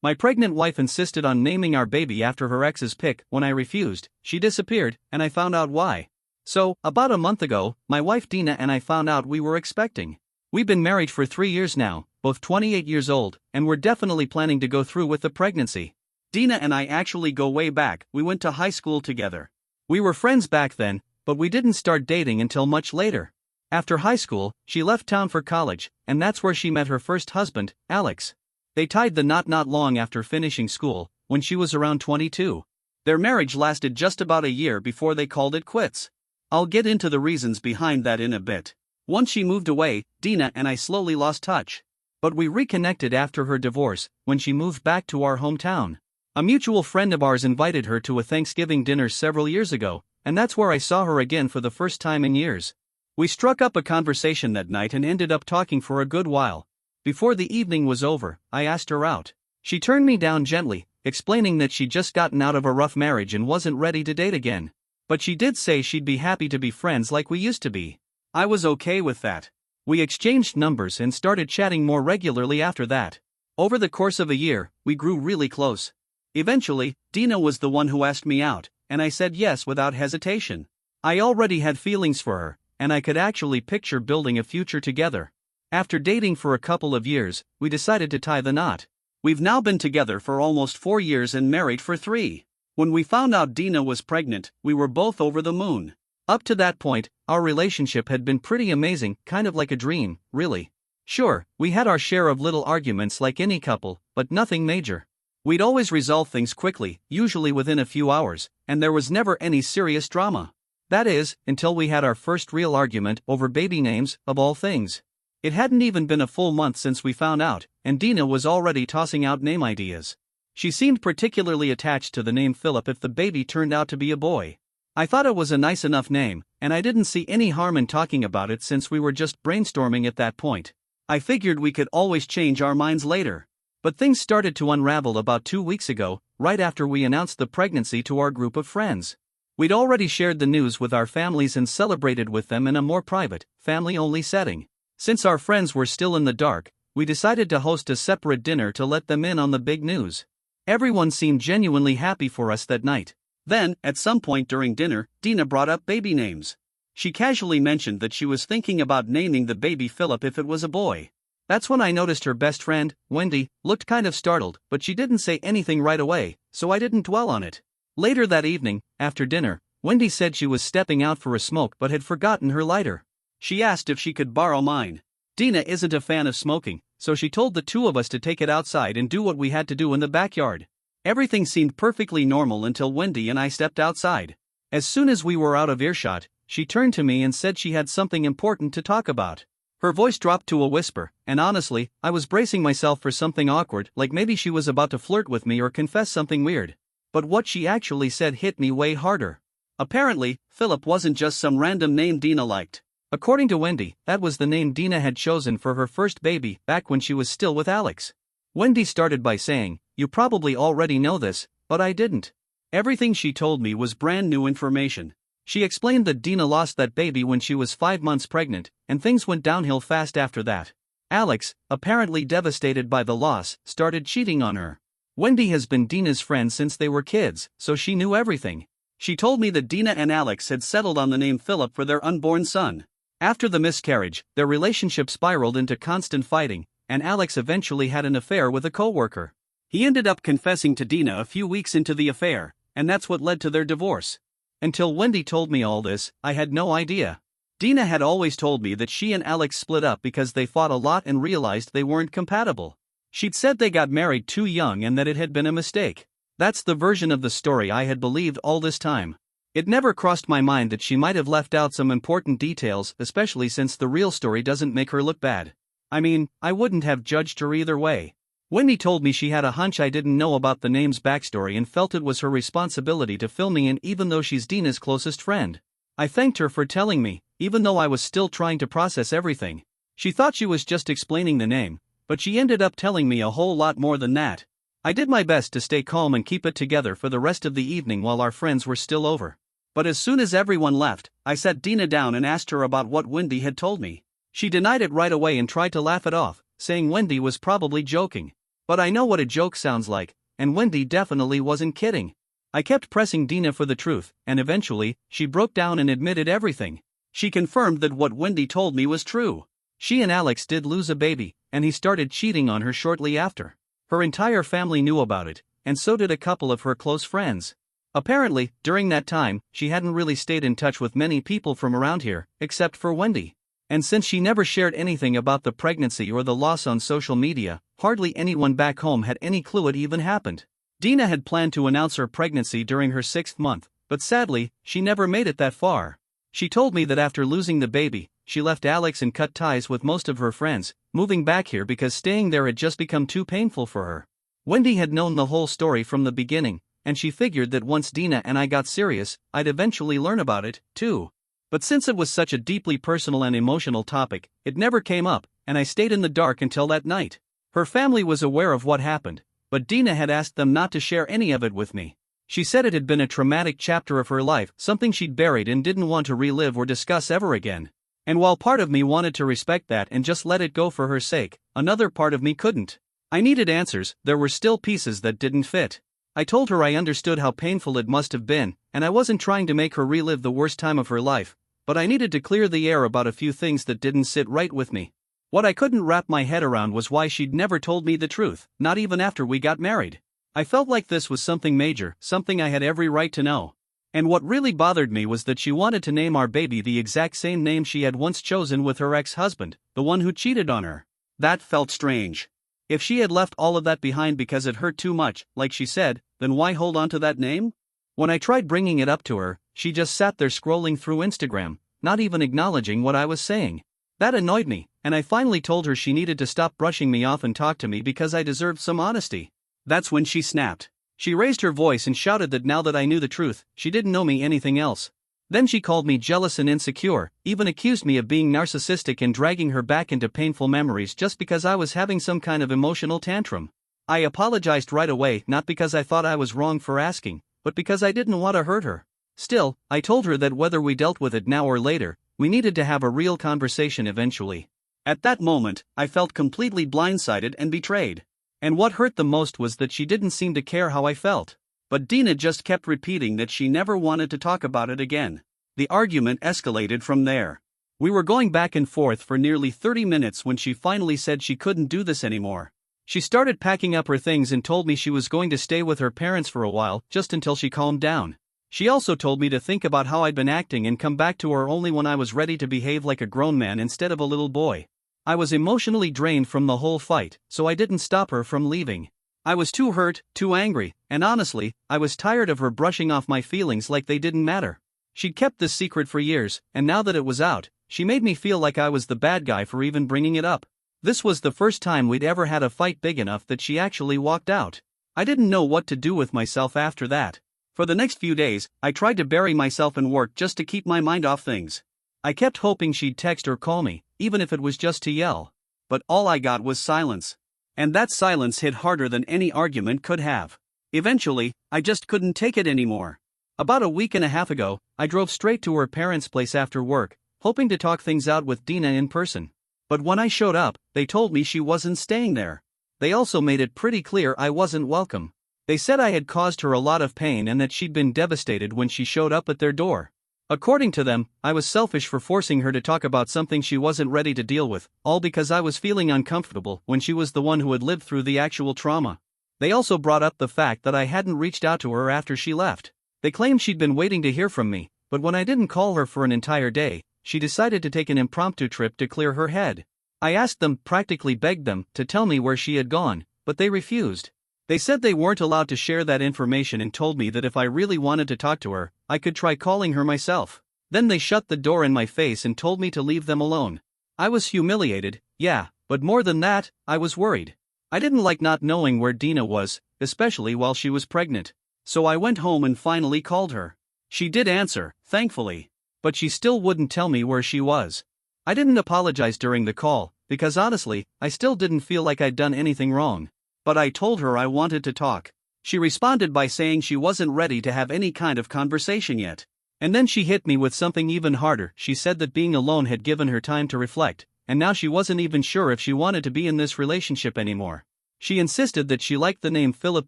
My pregnant wife insisted on naming our baby after her ex's pick. When I refused, she disappeared, and I found out why. So, about a month ago, my wife Dina and I found out we were expecting. We've been married for 3 years now, both 28 years old, and we're definitely planning to go through with the pregnancy. Dina and I actually go way back. We went to high school together. We were friends back then, but we didn't start dating until much later. After high school, she left town for college, and that's where she met her first husband, Alex. They tied the knot not long after finishing school, when she was around 22. Their marriage lasted just about a year before they called it quits. I'll get into the reasons behind that in a bit. Once she moved away, Dina and I slowly lost touch. But we reconnected after her divorce, when she moved back to our hometown. A mutual friend of ours invited her to a Thanksgiving dinner several years ago, and that's where I saw her again for the first time in years. We struck up a conversation that night and ended up talking for a good while. Before the evening was over, I asked her out. She turned me down gently, explaining that she'd just gotten out of a rough marriage and wasn't ready to date again. But she did say she'd be happy to be friends like we used to be. I was okay with that. We exchanged numbers and started chatting more regularly after that. Over the course of a year, we grew really close. Eventually, Dina was the one who asked me out, and I said yes without hesitation. I already had feelings for her, and I could actually picture building a future together. After dating for a couple of years, we decided to tie the knot. We've now been together for almost 4 years and married for 3. When we found out Dina was pregnant, we were both over the moon. Up to that point, our relationship had been pretty amazing, kind of like a dream, really. Sure, we had our share of little arguments like any couple, but nothing major. We'd always resolve things quickly, usually within a few hours, and there was never any serious drama. That is, until we had our first real argument over baby names, of all things. It hadn't even been a full month since we found out, and Dina was already tossing out name ideas. She seemed particularly attached to the name Philip if the baby turned out to be a boy. I thought it was a nice enough name, and I didn't see any harm in talking about it since we were just brainstorming at that point. I figured we could always change our minds later. But things started to unravel about 2 weeks ago, right after we announced the pregnancy to our group of friends. We'd already shared the news with our families and celebrated with them in a more private, family-only setting. Since our friends were still in the dark, we decided to host a separate dinner to let them in on the big news. Everyone seemed genuinely happy for us that night. Then, at some point during dinner, Dina brought up baby names. She casually mentioned that she was thinking about naming the baby Philip if it was a boy. That's when I noticed her best friend, Wendy, looked kind of startled, but she didn't say anything right away, so I didn't dwell on it. Later that evening, after dinner, Wendy said she was stepping out for a smoke but had forgotten her lighter. She asked if she could borrow mine. Dina isn't a fan of smoking, so she told the two of us to take it outside and do what we had to do in the backyard. Everything seemed perfectly normal until Wendy and I stepped outside. As soon as we were out of earshot, she turned to me and said she had something important to talk about. Her voice dropped to a whisper, and honestly, I was bracing myself for something awkward, like maybe she was about to flirt with me or confess something weird. But what she actually said hit me way harder. Apparently, Philip wasn't just some random name Dina liked. According to Wendy, that was the name Dina had chosen for her first baby back when she was still with Alex. Wendy started by saying, "You probably already know this, but I didn't." Everything she told me was brand new information. She explained that Dina lost that baby when she was 5 months pregnant, and things went downhill fast after that. Alex, apparently devastated by the loss, started cheating on her. Wendy has been Dina's friend since they were kids, so she knew everything. She told me that Dina and Alex had settled on the name Philip for their unborn son. After the miscarriage, their relationship spiraled into constant fighting, and Alex eventually had an affair with a coworker. He ended up confessing to Dina a few weeks into the affair, and that's what led to their divorce. Until Wendy told me all this, I had no idea. Dina had always told me that she and Alex split up because they fought a lot and realized they weren't compatible. She'd said they got married too young and that it had been a mistake. That's the version of the story I had believed all this time. It never crossed my mind that she might have left out some important details, especially since the real story doesn't make her look bad. I mean, I wouldn't have judged her either way. Wendy told me she had a hunch I didn't know about the name's backstory and felt it was her responsibility to fill me in even though she's Dina's closest friend. I thanked her for telling me, even though I was still trying to process everything. She thought she was just explaining the name, but she ended up telling me a whole lot more than that. I did my best to stay calm and keep it together for the rest of the evening while our friends were still over. But as soon as everyone left, I sat Dina down and asked her about what Wendy had told me. She denied it right away and tried to laugh it off, saying Wendy was probably joking. But I know what a joke sounds like, and Wendy definitely wasn't kidding. I kept pressing Dina for the truth, and eventually, she broke down and admitted everything. She confirmed that what Wendy told me was true. She and Alex did lose a baby, and he started cheating on her shortly after. Her entire family knew about it, and so did a couple of her close friends. Apparently, during that time, she hadn't really stayed in touch with many people from around here, except for Wendy. And since she never shared anything about the pregnancy or the loss on social media, hardly anyone back home had any clue it even happened. Dina had planned to announce her pregnancy during her 6th month, but sadly, she never made it that far. She told me that after losing the baby, she left Alex and cut ties with most of her friends, moving back here because staying there had just become too painful for her. Wendy had known the whole story from the beginning, and she figured that once Dina and I got serious, I'd eventually learn about it, too. But since it was such a deeply personal and emotional topic, it never came up, and I stayed in the dark until that night. Her family was aware of what happened, but Dina had asked them not to share any of it with me. She said it had been a traumatic chapter of her life, something she'd buried and didn't want to relive or discuss ever again. And while part of me wanted to respect that and just let it go for her sake, another part of me couldn't. I needed answers. There were still pieces that didn't fit. I told her I understood how painful it must have been, and I wasn't trying to make her relive the worst time of her life, but I needed to clear the air about a few things that didn't sit right with me. What I couldn't wrap my head around was why she'd never told me the truth, not even after we got married. I felt like this was something major, something I had every right to know. And what really bothered me was that she wanted to name our baby the exact same name she had once chosen with her ex-husband, the one who cheated on her. That felt strange. If she had left all of that behind because it hurt too much, like she said, then why hold on to that name? When I tried bringing it up to her, she just sat there scrolling through Instagram, not even acknowledging what I was saying. That annoyed me, and I finally told her she needed to stop brushing me off and talk to me because I deserved some honesty. That's when she snapped. She raised her voice and shouted that now that I knew the truth, she didn't know me anything else. Then she called me jealous and insecure, even accused me of being narcissistic and dragging her back into painful memories just because I was having some kind of emotional tantrum. I apologized right away, not because I thought I was wrong for asking, but because I didn't want to hurt her. Still, I told her that whether we dealt with it now or later, we needed to have a real conversation eventually. At that moment, I felt completely blindsided and betrayed. And what hurt the most was that she didn't seem to care how I felt. But Dina just kept repeating that she never wanted to talk about it again. The argument escalated from there. We were going back and forth for nearly 30 minutes when she finally said she couldn't do this anymore. She started packing up her things and told me she was going to stay with her parents for a while, just until she calmed down. She also told me to think about how I'd been acting and come back to her only when I was ready to behave like a grown man instead of a little boy. I was emotionally drained from the whole fight, so I didn't stop her from leaving. I was too hurt, too angry, and honestly, I was tired of her brushing off my feelings like they didn't matter. She'd kept this secret for years, and now that it was out, she made me feel like I was the bad guy for even bringing it up. This was the first time we'd ever had a fight big enough that she actually walked out. I didn't know what to do with myself after that. For the next few days, I tried to bury myself in work just to keep my mind off things. I kept hoping she'd text or call me, even if it was just to yell. But all I got was silence. And that silence hit harder than any argument could have. Eventually, I just couldn't take it anymore. About a week and a half ago, I drove straight to her parents' place after work, hoping to talk things out with Dina in person. But when I showed up, they told me she wasn't staying there. They also made it pretty clear I wasn't welcome. They said I had caused her a lot of pain and that she'd been devastated when she showed up at their door. According to them, I was selfish for forcing her to talk about something she wasn't ready to deal with, all because I was feeling uncomfortable when she was the one who had lived through the actual trauma. They also brought up the fact that I hadn't reached out to her after she left. They claimed she'd been waiting to hear from me, but when I didn't call her for an entire day, she decided to take an impromptu trip to clear her head. I asked them, practically begged them, to tell me where she had gone, but they refused. They said they weren't allowed to share that information and told me that if I really wanted to talk to her, I could try calling her myself. Then they shut the door in my face and told me to leave them alone. I was humiliated, yeah, but more than that, I was worried. I didn't like not knowing where Dina was, especially while she was pregnant. So I went home and finally called her. She did answer, thankfully. But she still wouldn't tell me where she was. I didn't apologize during the call, because honestly, I still didn't feel like I'd done anything wrong. But I told her I wanted to talk. She responded by saying she wasn't ready to have any kind of conversation yet. And then she hit me with something even harder. She said that being alone had given her time to reflect, and now she wasn't even sure if she wanted to be in this relationship anymore. She insisted that she liked the name Philip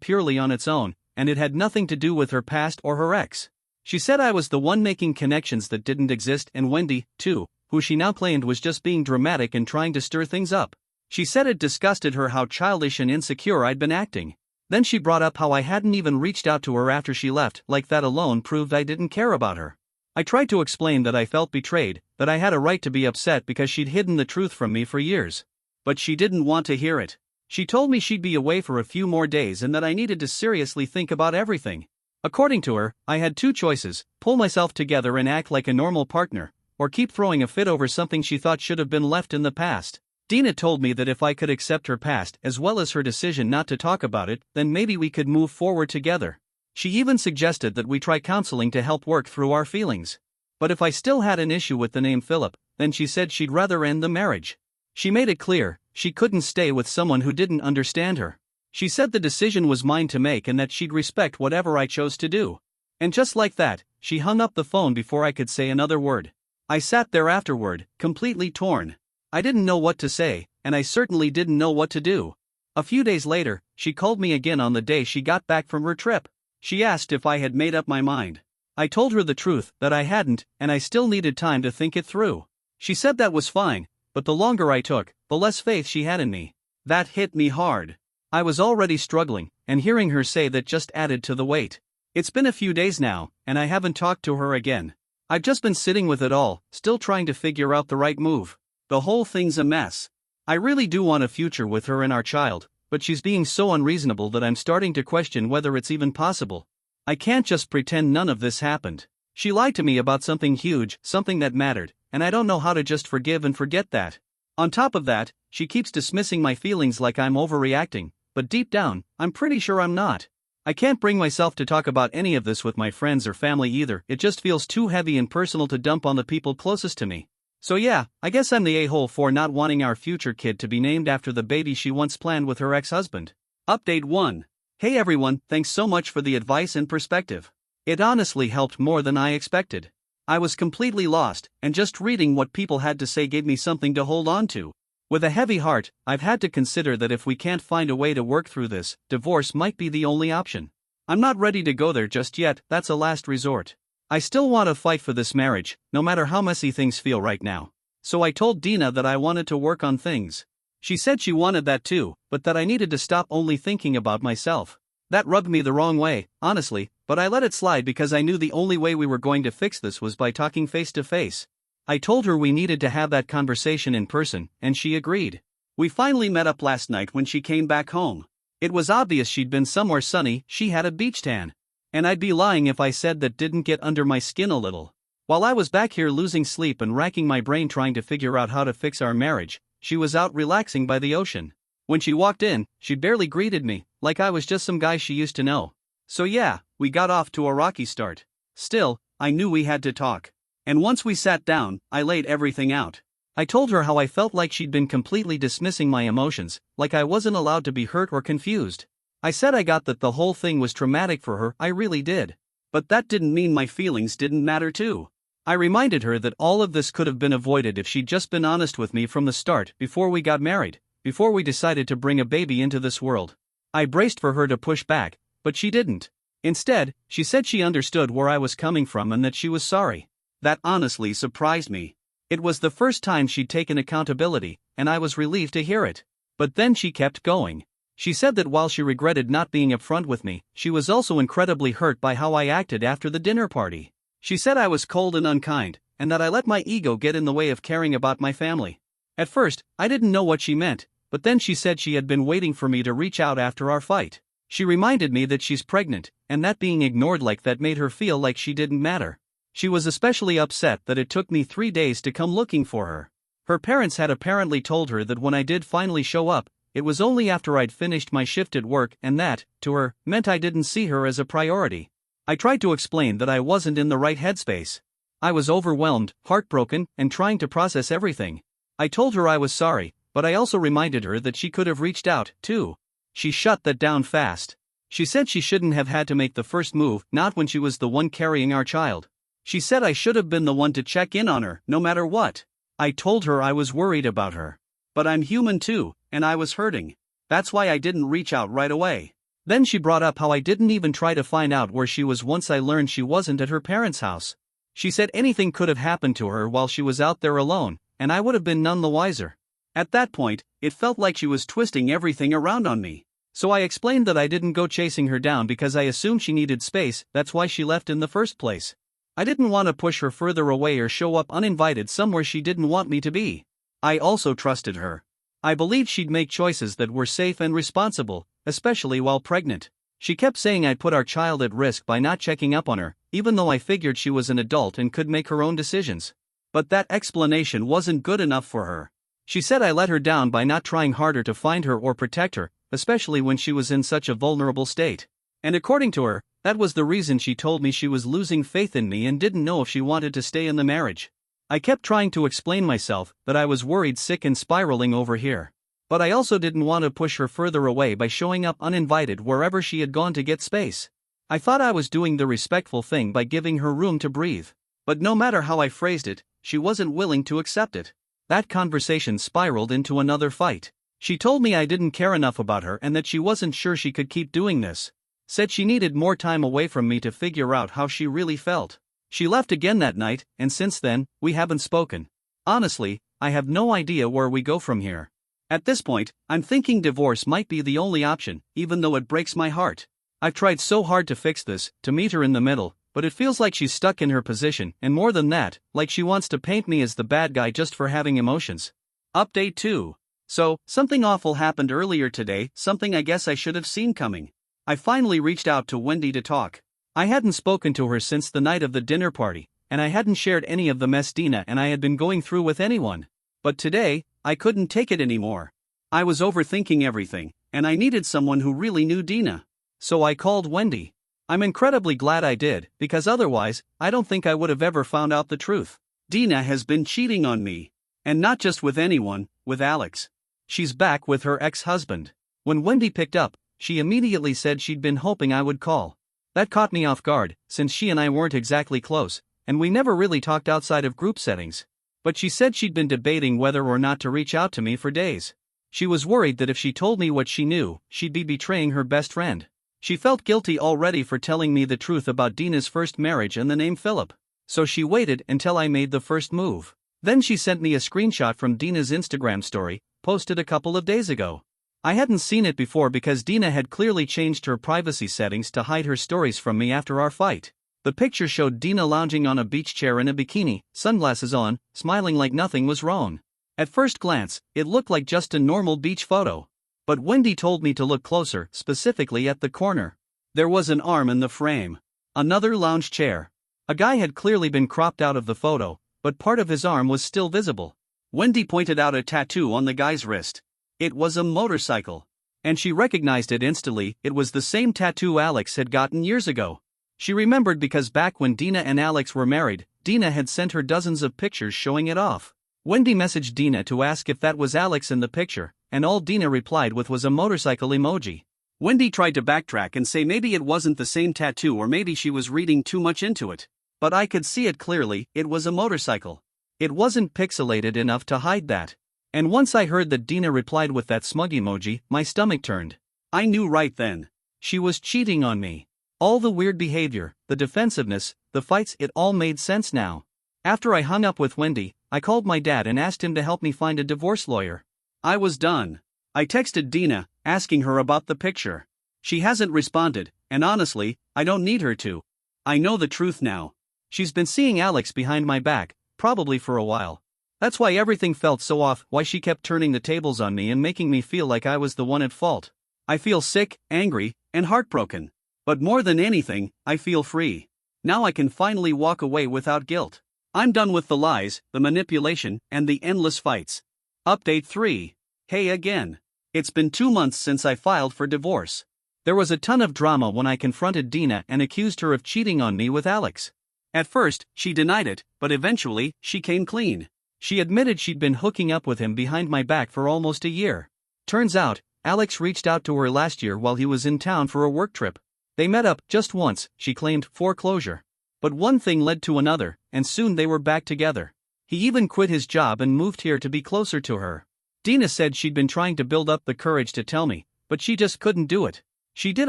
purely on its own, and it had nothing to do with her past or her ex. She said I was the one making connections that didn't exist, and Wendy, too, who she now claimed was just being dramatic and trying to stir things up. She said it disgusted her how childish and insecure I'd been acting. Then she brought up how I hadn't even reached out to her after she left, like that alone proved I didn't care about her. I tried to explain that I felt betrayed, that I had a right to be upset because she'd hidden the truth from me for years. But she didn't want to hear it. She told me she'd be away for a few more days and that I needed to seriously think about everything. According to her, I had two choices: pull myself together and act like a normal partner, or keep throwing a fit over something she thought should have been left in the past. Dina told me that if I could accept her past as well as her decision not to talk about it, then maybe we could move forward together. She even suggested that we try counseling to help work through our feelings. But if I still had an issue with the name Philip, then she said she'd rather end the marriage. She made it clear she couldn't stay with someone who didn't understand her. She said the decision was mine to make and that she'd respect whatever I chose to do. And just like that, she hung up the phone before I could say another word. I sat there afterward, completely torn. I didn't know what to say, and I certainly didn't know what to do. A few days later, she called me again on the day she got back from her trip. She asked if I had made up my mind. I told her the truth, that I hadn't, and I still needed time to think it through. She said that was fine, but the longer I took, the less faith she had in me. That hit me hard. I was already struggling, and hearing her say that just added to the weight. It's been a few days now, and I haven't talked to her again. I've just been sitting with it all, still trying to figure out the right move. The whole thing's a mess. I really do want a future with her and our child, but she's being so unreasonable that I'm starting to question whether it's even possible. I can't just pretend none of this happened. She lied to me about something huge, something that mattered, and I don't know how to just forgive and forget that. On top of that, she keeps dismissing my feelings like I'm overreacting, but deep down, I'm pretty sure I'm not. I can't bring myself to talk about any of this with my friends or family either. It just feels too heavy and personal to dump on the people closest to me. So yeah, I guess I'm the a-hole for not wanting our future kid to be named after the baby she once planned with her ex-husband. Update 1. Hey everyone, thanks so much for the advice and perspective. It honestly helped more than I expected. I was completely lost, and just reading what people had to say gave me something to hold on to. With a heavy heart, I've had to consider that if we can't find a way to work through this, divorce might be the only option. I'm not ready to go there just yet, that's a last resort. I still want to fight for this marriage, no matter how messy things feel right now. So I told Dina that I wanted to work on things. She said she wanted that too, but that I needed to stop only thinking about myself. That rubbed me the wrong way, honestly, but I let it slide because I knew the only way we were going to fix this was by talking face to face. I told her we needed to have that conversation in person, and she agreed. We finally met up last night when she came back home. It was obvious she'd been somewhere sunny, she had a beach tan. And I'd be lying if I said that didn't get under my skin a little. While I was back here losing sleep and racking my brain trying to figure out how to fix our marriage, she was out relaxing by the ocean. When she walked in, she barely greeted me, like I was just some guy she used to know. So yeah, we got off to a rocky start. Still, I knew we had to talk. And once we sat down, I laid everything out. I told her how I felt like she'd been completely dismissing my emotions, like I wasn't allowed to be hurt or confused. I said I got that the whole thing was traumatic for her, I really did. But that didn't mean my feelings didn't matter too. I reminded her that all of this could have been avoided if she'd just been honest with me from the start, before we got married, before we decided to bring a baby into this world. I braced for her to push back, but she didn't. Instead, she said she understood where I was coming from and that she was sorry. That honestly surprised me. It was the first time she'd taken accountability, and I was relieved to hear it. But then she kept going. She said that while she regretted not being upfront with me, she was also incredibly hurt by how I acted after the dinner party. She said I was cold and unkind, and that I let my ego get in the way of caring about my family. At first, I didn't know what she meant, but then she said she had been waiting for me to reach out after our fight. She reminded me that she's pregnant, and that being ignored like that made her feel like she didn't matter. She was especially upset that it took me 3 days to come looking for her. Her parents had apparently told her that when I did finally show up, it was only after I'd finished my shift at work, and that, to her, meant I didn't see her as a priority. I tried to explain that I wasn't in the right headspace. I was overwhelmed, heartbroken, and trying to process everything. I told her I was sorry, but I also reminded her that she could have reached out, too. She shut that down fast. She said she shouldn't have had to make the first move, not when she was the one carrying our child. She said I should have been the one to check in on her, no matter what. I told her I was worried about her. But I'm human too, and I was hurting. That's why I didn't reach out right away. Then she brought up how I didn't even try to find out where she was once I learned she wasn't at her parents' house. She said anything could have happened to her while she was out there alone, and I would have been none the wiser. At that point, it felt like she was twisting everything around on me. So I explained that I didn't go chasing her down because I assumed she needed space, that's why she left in the first place. I didn't want to push her further away or show up uninvited somewhere she didn't want me to be. I also trusted her. I believed she'd make choices that were safe and responsible, especially while pregnant. She kept saying I'd put our child at risk by not checking up on her, even though I figured she was an adult and could make her own decisions. But that explanation wasn't good enough for her. She said I let her down by not trying harder to find her or protect her, especially when she was in such a vulnerable state. And according to her, that was the reason she told me she was losing faith in me and didn't know if she wanted to stay in the marriage. I kept trying to explain myself that I was worried sick and spiraling over here. But I also didn't want to push her further away by showing up uninvited wherever she had gone to get space. I thought I was doing the respectful thing by giving her room to breathe. But no matter how I phrased it, she wasn't willing to accept it. That conversation spiraled into another fight. She told me I didn't care enough about her and that she wasn't sure she could keep doing this. Said she needed more time away from me to figure out how she really felt. She left again that night, and since then, we haven't spoken. Honestly, I have no idea where we go from here. At this point, I'm thinking divorce might be the only option, even though it breaks my heart. I've tried so hard to fix this, to meet her in the middle, but it feels like she's stuck in her position, and more than that, like she wants to paint me as the bad guy just for having emotions. Update 2. So, something awful happened earlier today, something I guess I should have seen coming. I finally reached out to Wendy to talk. I hadn't spoken to her since the night of the dinner party, and I hadn't shared any of the mess Dina and I had been going through with anyone. But today, I couldn't take it anymore. I was overthinking everything, and I needed someone who really knew Dina. So I called Wendy. I'm incredibly glad I did, because otherwise, I don't think I would have ever found out the truth. Dina has been cheating on me. And not just with anyone, with Alex. She's back with her ex-husband. When Wendy picked up, she immediately said she'd been hoping I would call. That caught me off guard, since she and I weren't exactly close, and we never really talked outside of group settings. But she said she'd been debating whether or not to reach out to me for days. She was worried that if she told me what she knew, she'd be betraying her best friend. She felt guilty already for telling me the truth about Dina's first marriage and the name Philip. So she waited until I made the first move. Then she sent me a screenshot from Dina's Instagram story, posted a couple of days ago. I hadn't seen it before because Dina had clearly changed her privacy settings to hide her stories from me after our fight. The picture showed Dina lounging on a beach chair in a bikini, sunglasses on, smiling like nothing was wrong. At first glance, it looked like just a normal beach photo. But Wendy told me to look closer, specifically at the corner. There was an arm in the frame. Another lounge chair. A guy had clearly been cropped out of the photo, but part of his arm was still visible. Wendy pointed out a tattoo on the guy's wrist. It was a motorcycle. And she recognized it instantly. It was the same tattoo Alex had gotten years ago. She remembered because back when Dina and Alex were married, Dina had sent her dozens of pictures showing it off. Wendy messaged Dina to ask if that was Alex in the picture, and all Dina replied with was a motorcycle emoji. Wendy tried to backtrack and say maybe it wasn't the same tattoo or maybe she was reading too much into it. But I could see it clearly, it was a motorcycle. It wasn't pixelated enough to hide that. And once I heard that Dina replied with that smug emoji, my stomach turned. I knew right then. She was cheating on me. All the weird behavior, the defensiveness, the fights, it all made sense now. After I hung up with Wendy, I called my dad and asked him to help me find a divorce lawyer. I was done. I texted Dina, asking her about the picture. She hasn't responded, and honestly, I don't need her to. I know the truth now. She's been seeing Alex behind my back, probably for a while. That's why everything felt so off, why she kept turning the tables on me and making me feel like I was the one at fault. I feel sick, angry, and heartbroken. But more than anything, I feel free. Now I can finally walk away without guilt. I'm done with the lies, the manipulation, and the endless fights. Update 3. Hey again. It's been 2 months since I filed for divorce. There was a ton of drama when I confronted Dina and accused her of cheating on me with Alex. At first, she denied it, but eventually, she came clean. She admitted she'd been hooking up with him behind my back for almost a year. Turns out, Alex reached out to her last year while he was in town for a work trip. They met up just once, she claimed, for closure. But one thing led to another, and soon they were back together. He even quit his job and moved here to be closer to her. Dina said she'd been trying to build up the courage to tell me, but she just couldn't do it. She did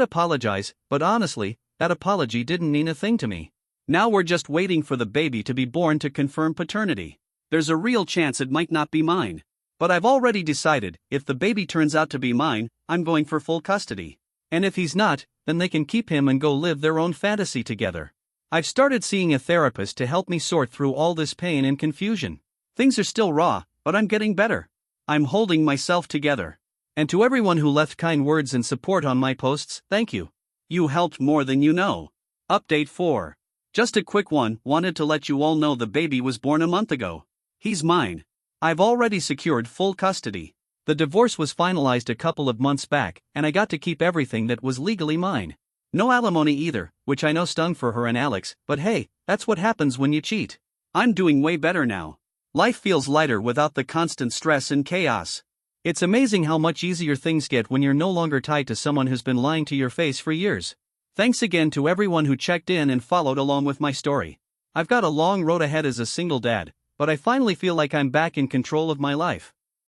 apologize, but honestly, that apology didn't mean a thing to me. Now we're just waiting for the baby to be born to confirm paternity. There's a real chance it might not be mine. But I've already decided, if the baby turns out to be mine, I'm going for full custody. And if he's not, then they can keep him and go live their own fantasy together. I've started seeing a therapist to help me sort through all this pain and confusion. Things are still raw, but I'm getting better. I'm holding myself together. And to everyone who left kind words and support on my posts, thank you. You helped more than you know. Update 4. Just a quick one, wanted to let you all know the baby was born a month ago. He's mine. I've already secured full custody. The divorce was finalized a couple of months back, and I got to keep everything that was legally mine. No alimony either, which I know stung for her and Alex, but hey, that's what happens when you cheat. I'm doing way better now. Life feels lighter without the constant stress and chaos. It's amazing how much easier things get when you're no longer tied to someone who's been lying to your face for years. Thanks again to everyone who checked in and followed along with my story. I've got a long road ahead as a single dad, but I finally feel like I'm back in control of my life.